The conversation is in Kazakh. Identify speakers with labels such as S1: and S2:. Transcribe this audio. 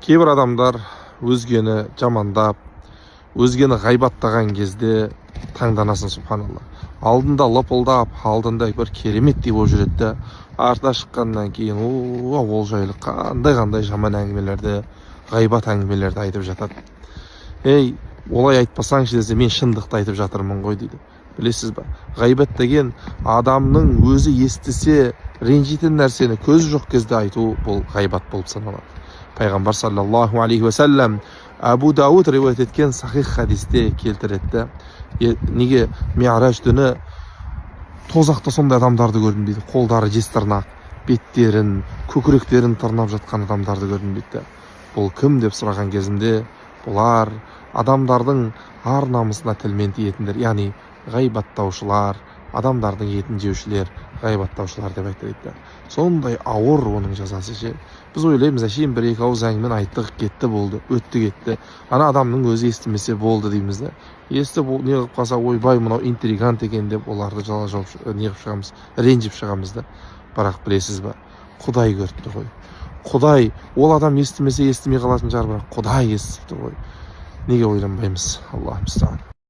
S1: Кейбір адамдар өзгені жамандап, өзгені ғайбаттаған кезде таңданасың, субханалла. Алдында лыпылдап, алдында бір кереметтей болып жүреді де, артына шыққаннан кейін ол жайлы қандай жаман әңгімелерді, ғайбат әңгімелерді айтып жатады. Ей, олай айтпасаңшы десе, мен шындықты айтып жатырмын ғой дейді. Білесіз ба? Ғайбат деген адамның өзі естісе ренжитін нәрсені көзі жоқ кезде айту, бұл ғайбат болып саналады. Пайғамбар саллаллаху алейхи уассалам Абу Дауд риуаят еткен сахих хадисте келтіреді. Неге Ми'раж түні тозақта сондай адамдарды көрдім дейді. Қолдары жез тырнақ, беттерін, көкіректерін тырнап жатқан адамдарды көрдім дейді. Бұл кім деп сұраған кезімде, бұлар адамдардың ар намысына тілмен тиетіндер, яғни ғайбаттаушылар, адамдардың етін жеушілер, ғайбаттаушылар деп айтады. Сондай ауыр оның жазасы ше. Біз ойлаймыз, әшейін бір екі ауыз әңгімен айттық, кетті, болды, өтті кетті. Ана адамның өзі естімесе болды дейміз де. Естіп не қылып қалса, ойбай, мынау интригант екен деп оларды жала жауып не қылып шығамыз, ренжіп шығамыз да. Бірақ білесіз ба, Құдай көріпті ғой. Құдай, ол адам естімесе естімей қалатын шығар, бірақ Құдай естіпті ғой. Неге ойланбаймыз? Аллахым